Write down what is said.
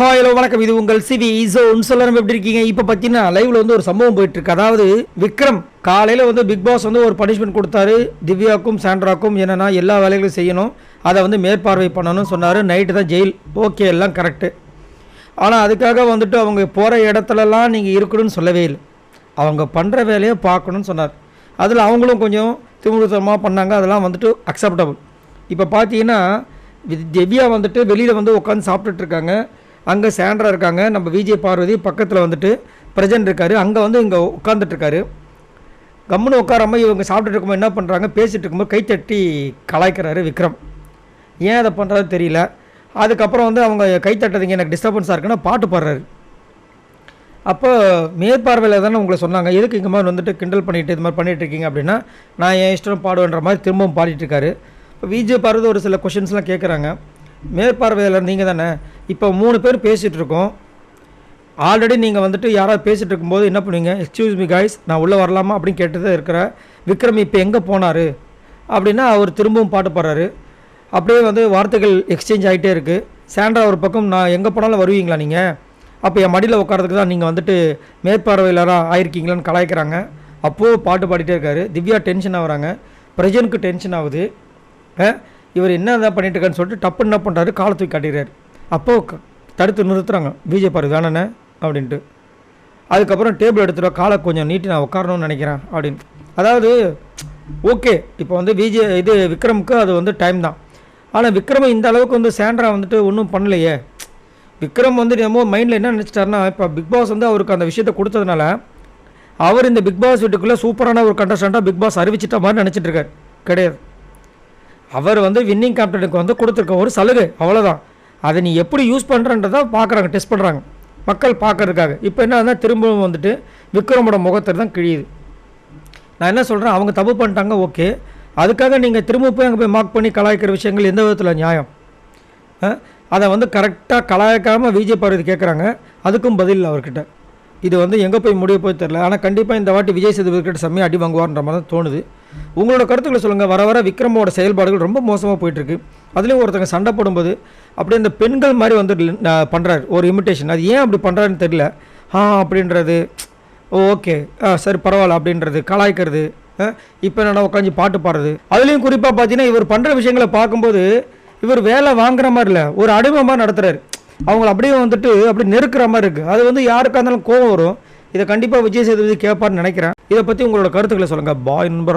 Hello வணக்கம். இது உங்கள் சிவி ஜோன். சொல்லணும் எப்படி இருக்கீங்க? இப்போ பார்த்தீங்கன்னா லைவ்ல வந்து ஒரு சம்பவம் போயிட்டு இருக்கு. அதாவது விக்ரம் காலையில் வந்து பிக் பாஸ் வந்து ஒரு பனிஷ்மெண்ட் கொடுத்தாரு திவ்யாக்கும் சாண்ட்ராக்கும். என்னன்னா எல்லா வேலைகளும் செய்யணும், அதை வந்து மேற்பார்வை பண்ணணும்னு சொன்னார். நைட்டு தான் ஜெயில். ஓகே, எல்லாம் கரெக்டு. ஆனால் அதுக்காக வந்துட்டு அவங்க போகிற இடத்துலலாம் நீங்கள் இருக்கணும்னு சொல்லவே இல்லை. அவங்க பண்ணுற வேலையை பார்க்கணும்னு சொன்னார். அதில் அவங்களும் கொஞ்சம் திமுகமாக பண்ணாங்க. அதெல்லாம் வந்துட்டு அக்செப்டபுள். இப்போ பார்த்தீங்கன்னா திவ்யா வந்துட்டு வெளியில் வந்து உட்காந்து சாப்பிட்டுட்ருக்காங்க. அங்கே சாண்ட்ரா இருக்காங்க, நம்ம விஜய் பார்வதி பக்கத்தில் வந்துட்டு பிரசன்ட் இருக்கார். அங்கே வந்து இங்கே உட்காந்துட்ருக்காரு. கம்முன்னு உட்காராமல் இவங்க சாப்பிட்டுட்டு இருக்கும்போது என்ன பண்ணுறாங்க, பேசிகிட்டு இருக்கும்போது கைத்தட்டி கலாய்க்கிறாரு விக்ரம். ஏன் அதை பண்ணுறாரு தெரியல. அதுக்கப்புறம் வந்து அவங்க கைத்தட்டதுங்க எனக்கு டிஸ்டர்பன்ஸாக இருக்குன்னா பாட்டு பாடுறாரு. அப்போ மேற்பார்வையில் தானே உங்களை சொன்னாங்க, எதுக்கு இங்கே மாதிரி வந்துட்டு கிண்டல் பண்ணிவிட்டு இது மாதிரி பண்ணிகிட்ருக்கீங்க அப்படின்னா, நான் என் இஷ்டம் பாடுவேன்ற மாதிரி திரும்பவும் பாடிட்டுருக்காரு. இப்போ விஜய் பார்வதி ஒரு சில கொஷின்ஸ்லாம் கேட்குறாங்க. மேற்பார்வையாளர் நீங்கள் தானே, இப்போ 3 பேர் பேசிகிட்டு இருக்கோம். ஆல்ரெடி நீங்கள் வந்துட்டு யாராவது பேசிகிட்டு இருக்கும்போது என்ன பண்ணுவீங்க, எக்ஸ்கியூஸ் மீ காய்ஸ் நான் உள்ளே வரலாமா அப்படின்னு கேட்டது இருக்கிற விக்ரம் இப்போ எங்கே போனார் அப்படின்னா அவர் திரும்பவும் பாட்டு பாடுறாரு. அப்படியே வந்து வார்த்தைகள் எக்ஸ்சேஞ்ச் ஆகிட்டே இருக்குது. சாண்ட்ரா ஒரு பக்கம் நான் எங்கே போனாலும் வருவீங்களா நீங்கள், அப்போ என் மடியில் உட்காரதுக்கு தான் நீங்கள் வந்துட்டு மேற்பார்வையாளராக ஆயிருக்கீங்களான்னு கலாய்க்கிறாங்க. அப்போது பாட்டு பாடிட்டே இருக்காரு. திவ்யா டென்ஷன் ஆகுறாங்க, பிரஜனுக்கு டென்ஷன் ஆகுது. இவர் என்ன தான் பண்ணிட்டு இருக்கான்னு சொல்லிட்டு டப்பு என்ன பண்ணுறாரு, காலை தூக்கி காட்டிடுறாரு. அப்போது தடுத்து நிறுத்துறாங்க விஜய் பாரு வேணானே அப்படின்ட்டு. அதுக்கப்புறம் டேபிள் எடுத்துகிட்டு காலை கொஞ்சம் நீட்டி நான் உட்காரணும்னு நினைக்கிறேன் அப்படின்னு. அதாவது ஓகே, இப்போ வந்து இது விக்ரமுக்கு அது வந்து டைம் தான். ஆனால் விக்ரம் இந்த அளவுக்கு வந்து சாண்ட்ரா வந்துட்டு ஒன்றும் பண்ணலையே. விக்ரம் வந்து நம்ம மைண்டில் என்ன நினச்சிட்டாருன்னா, இப்போ பிக் பாஸ் வந்து அவருக்கு அந்த விஷயத்தை கொடுத்ததுனால அவர் இந்த பிக் பாஸ் வீட்டுக்குள்ளே சூப்பரான ஒரு கண்டஸ்டண்ட்டாக பிக் பாஸ் அறிவிச்சிட்ட மாதிரி நினச்சிட்டு இருக்காரு. கிடையாது, அவர் வந்து வின்னிங் கேப்டனுக்கு வந்து கொடுத்துருக்க ஒரு சலுகை, அவ்வளோதான். அதை நீ எப்படி யூஸ் பண்ணுறன்றதை பார்க்குறாங்க, டெஸ்ட் பண்ணுறாங்க மக்கள் பார்க்கறதுக்காக. இப்போ என்ன திரும்பவும் வந்துட்டு விக்ரமோட முகத்தை தான் கிழியுது. நான் என்ன சொல்கிறேன், அவங்க தப்பு பண்ணிட்டாங்க ஓகே, அதுக்காக நீங்கள் திரும்ப போய் அங்கே போய் மார்க் பண்ணி கலாய்க்கிற விஷயங்கள் எந்த விதத்தில் நியாயம்? அதை வந்து கரெக்டாக கலாய்க்காமல் விஜய் பார்வதி கேட்குறாங்க, அதுக்கும் பதில் இல்லை அவர்கிட்ட. இது வந்து எங்கே போய் முடிய போய் தெரில. ஆனால் கண்டிப்பாக இந்த வாட்டி விஜய் சேதுபதிக்கிட்ட செம்மையாக அடி வாங்குவார்ன்ற மாதிரி தான் தோணுது. உங்களோட கருத்துக்களை சொல்லுங்கள். வர வர விக்ரமோட செயல்பாடுகள் ரொம்ப மோசமாக போயிட்டுருக்கு. அதுலேயும் ஒருத்தங்க சண்டை போடும்போது அப்படியே இந்த பெண்கள் மாதிரி வந்து பண்ணுறாரு ஒரு இமிட்டேஷன். அது ஏன் அப்படி பண்ணுறாருன்னு தெரியல. அப்படின்றது ஓகே சரி பரவாயில்ல அப்படின்றது, கலாய்க்கிறது. இப்போ என்னென்னா உட்காந்து பாட்டு பாடுறது. அதுலேயும் குறிப்பாக பார்த்தீங்கன்னா இவர் பண்ணுற விஷயங்களை பார்க்கும்போது இவர் வேலை வாங்குற மாதிரி இல்லை, ஒரு அடிமை மாதிரி நடத்துகிறாரு. அவங்கள அப்படியே வந்துட்டு அப்படி நெருக்கிற மாதிரி இருக்குது. அது வந்து யாருக்காக இருந்தாலும் கோவம் வரும். இதை கண்டிப்பாக விஜய் சேதுபதி கேட்பார்னு நினைக்கிறேன். இதை பற்றி உங்களோட கருத்துக்களை சொல்லுங்கள். பாய் நண்பர்களே.